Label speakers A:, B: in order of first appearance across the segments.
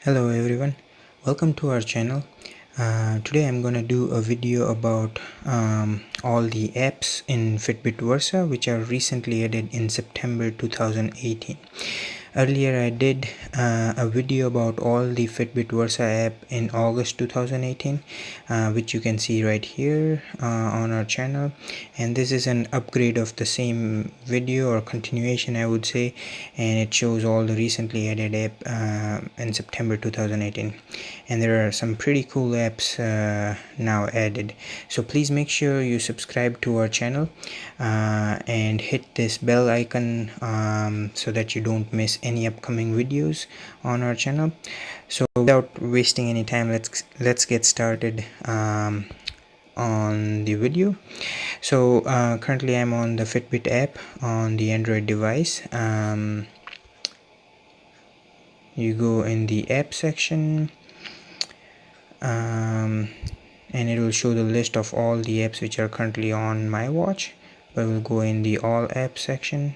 A: Hello everyone, welcome to our channel. Today I'm gonna do a video about all the apps in Fitbit Versa which are recently added in September 2018. Earlier I did a video about all the Fitbit Versa app in August 2018, which you can see right here on our channel, and this is an upgrade of the same video or continuation I would say, and it shows all the recently added app in September 2018, and there are some pretty cool apps now added. So please make sure you subscribe to our channel and hit this bell icon so that you don't miss any upcoming videos on our channel. So without wasting any time, let's get started on the video. So currently I'm on the Fitbit app on the Android device. You go in the app section and it will show the list of all the apps which are currently on my watch, but we'll go in the all app section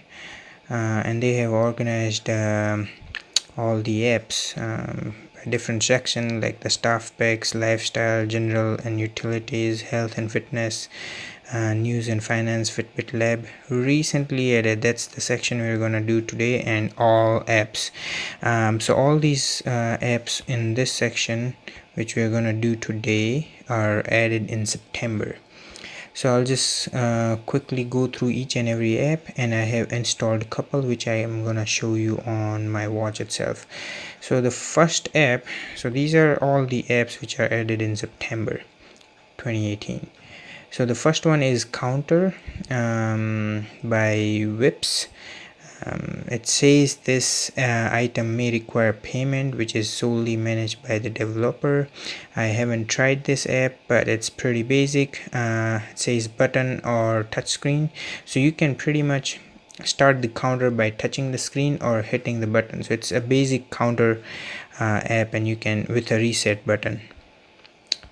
A: and they have organized all the apps by different section, like the staff packs, lifestyle, general and utilities, health and fitness, news and finance, Fitbit Lab recently added. That's the section we're gonna do today, and all apps. So all these apps in this section which we're gonna do today are added in September. So I'll just quickly go through each and every app, and I have installed a couple which I am gonna show you on my watch itself. So the first app, so these are all the apps which are added in September 2018. So the first one is Counter by Whips. It says this item may require payment, which is solely managed by the developer. I haven't tried this app, but it's pretty basic. It says button or touch screen, so you can pretty much start the counter by touching the screen or hitting the button. So it's a basic counter app, and you can with a reset button.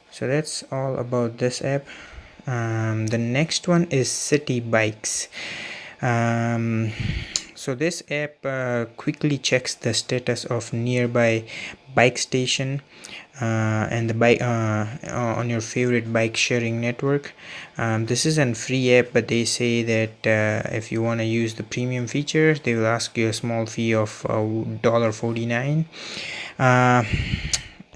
A: So that's all about this app. The next one is City Bikes. So this app quickly checks the status of nearby bike station and the bike on your favorite bike sharing network. This is a free app, but they say that if you want to use the premium features, they will ask you a small fee of $49.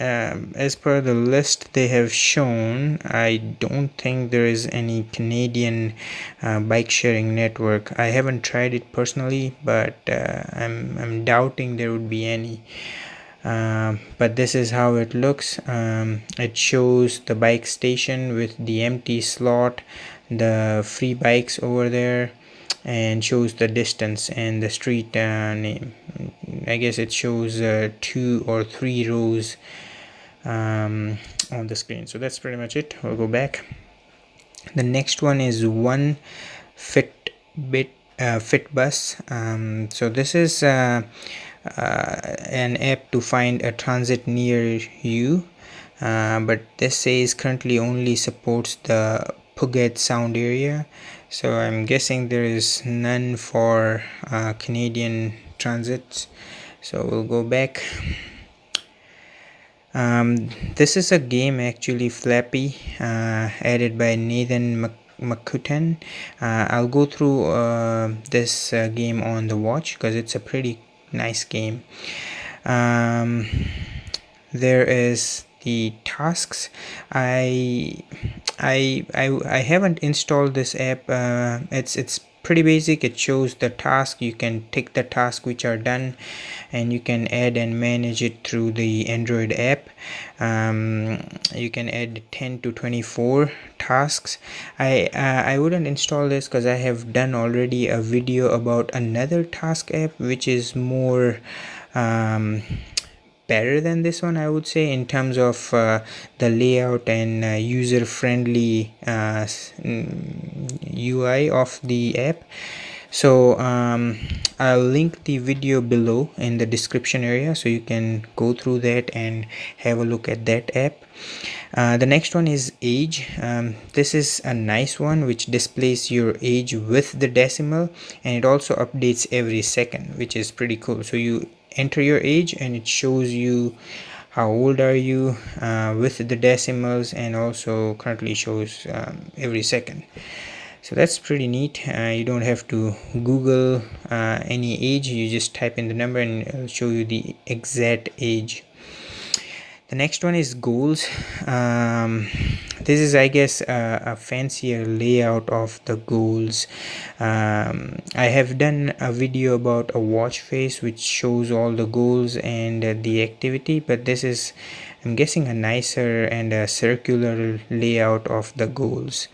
A: As per the list they have shown, I don't think there is any Canadian bike sharing network. I haven't tried it personally, but I'm doubting there would be any. But this is how it looks. It shows the bike station with the empty slot, the free bikes over there, and shows the distance and the street name. I guess it shows 2 or 3 rows on the screen. So that's pretty much it. We'll go back. The next one is One Fitbit FitBus. So this is an app to find a transit near you, but this says currently only supports the Puget Sound area, so I'm guessing there is none for Canadian transits. So we'll go back. This is a game actually, Flappy, added by Nathan McCutten. I'll go through this game on the watch because it's a pretty nice game. There is the tasks. I haven't installed this app. It's pretty basic. It shows the task. You can tick the task which are done, and you can add and manage it through the Android app. You can add 10 to 24 tasks. I wouldn't install this because I have done already a video about another task app which is more better than this one, I would say, in terms of the layout and user friendly UI of the app. So I'll link the video below in the description area, so you can go through that and have a look at that app. The next one is age. This is a nice one which displays your age with the decimal, and it also updates every second, which is pretty cool. So you enter your age, and it shows you how old are you with the decimals, and also currently shows every second. So that's pretty neat. You don't have to Google any age, you just type in the number and it'll show you the exact age. The next one is goals. This is, I guess, a fancier layout of the goals. I have done a video about a watch face which shows all the goals and the activity, but this is, I'm guessing, a nicer and a circular layout of the goals.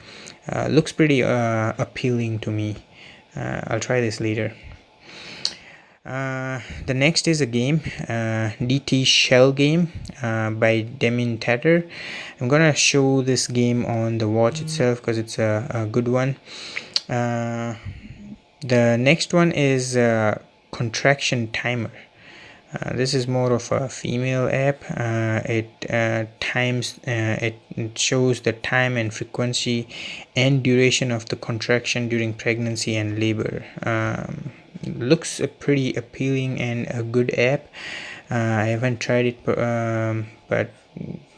A: Looks pretty appealing to me. I'll try this later. The next is a game, DT Shell game by Demin Tatter. I'm gonna show this game on the watch itself because it's a good one. The next one is contraction timer. This is more of a female app. It shows the time and frequency and duration of the contraction during pregnancy and labor. Looks pretty appealing and a good app. I haven't tried it, but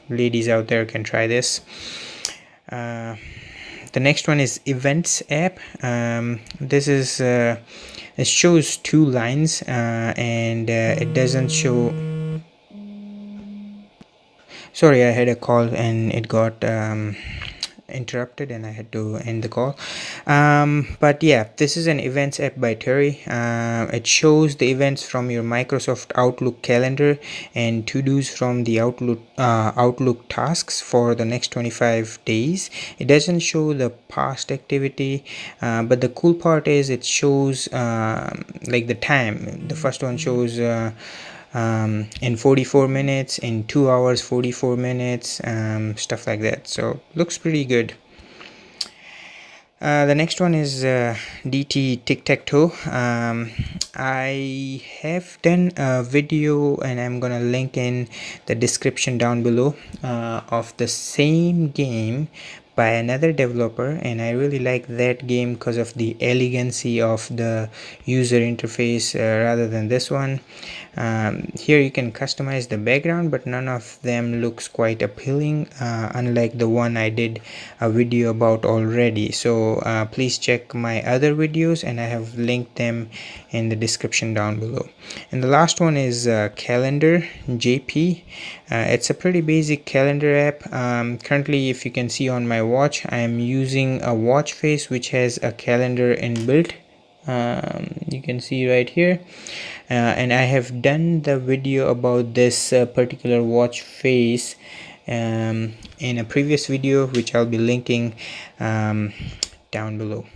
A: ladies out there can try this. The next one is events app. This is it shows two lines and it doesn't show. Sorry, I had a call and it got interrupted and I had to end the call. But yeah, this is an events app by Terry. It shows the events from your Microsoft Outlook calendar and to-dos from the Outlook tasks for the next 25 days. It doesn't show the past activity, but the cool part is it shows like the time. The first one shows in 44 minutes, in 2 hours 44 minutes, stuff like that. So looks pretty good. The next one is DT Tic Tac Toe. I have done a video and I'm gonna link in the description down below of the same game by another developer, and I really like that game because of the elegancy of the user interface rather than this one. Here you can customize the background, but none of them looks quite appealing, unlike the one I did a video about already. So please check my other videos and I have linked them in the description down below. And the last one is Calendar JP. It's a pretty basic calendar app. Currently, if you can see on my watch, I am using a watch face which has a calendar inbuilt. You can see right here, and I have done the video about this particular watch face in a previous video which I'll be linking down below.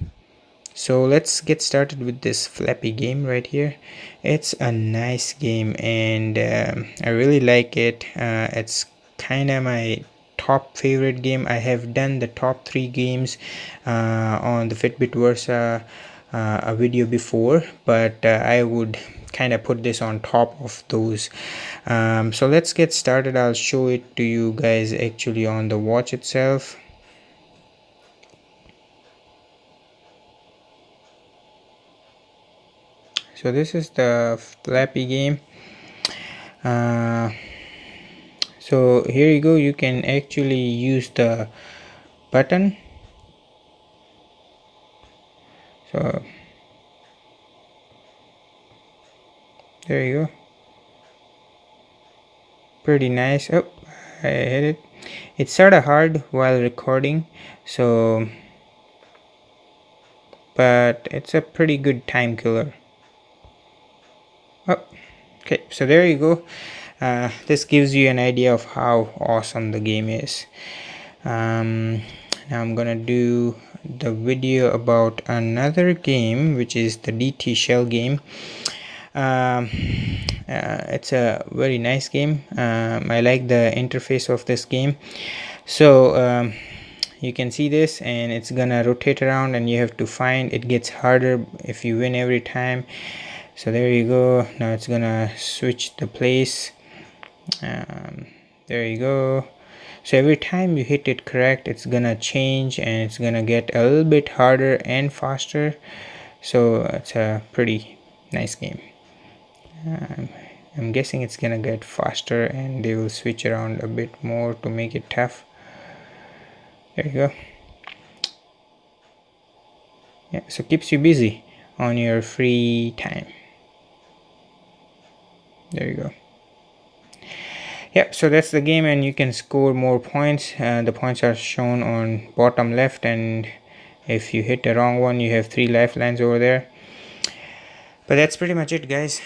A: So let's get started with this Flappy game right here. It's a nice game and I really like it. It's kind of my top favorite game. I have done the top 3 games on the Fitbit Versa a video before, but I would kind of put this on top of those. So let's get started. I'll show it to you guys actually on the watch itself. So this is the Flappy game. So here you go, you can actually use the button. So there you go, pretty nice. Oh, I hit it. It's sort of hard while recording, so but it's a pretty good time killer. Oh, okay, so there you go. This gives you an idea of how awesome the game is. Now I'm gonna do the video about another game, which is the DT Shell game. It's a very nice game. I like the interface of this game. So you can see this, and it's gonna rotate around and you have to find. It gets harder if you win every time. So there you go. Now it's gonna switch the place. There you go. So every time you hit it correct, it's gonna change and it's gonna get a little bit harder and faster. So it's a pretty nice game. I'm guessing it's gonna get faster and they will switch around a bit more to make it tough. There you go. Yeah, so keeps you busy on your free time. There you go. Yeah, so that's the game, and you can score more points. The points are shown on bottom left, and if you hit the wrong one, you have 3 lifelines over there. But that's pretty much it, guys.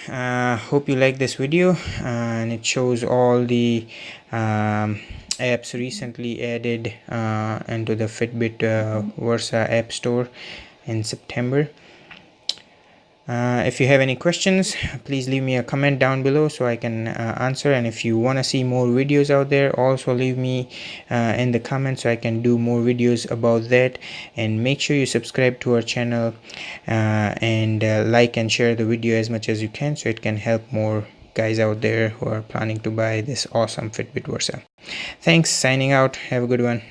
A: Hope you like this video, and it shows all the apps recently added into the Fitbit Versa app store in September. If you have any questions, please leave me a comment down below so I can answer, and if you want to see more videos out there, also leave me in the comments so I can do more videos about that. And make sure you subscribe to our channel and like and share the video as much as you can so it can help more guys out there who are planning to buy this awesome Fitbit Versa. Thanks, signing out. Have a good one.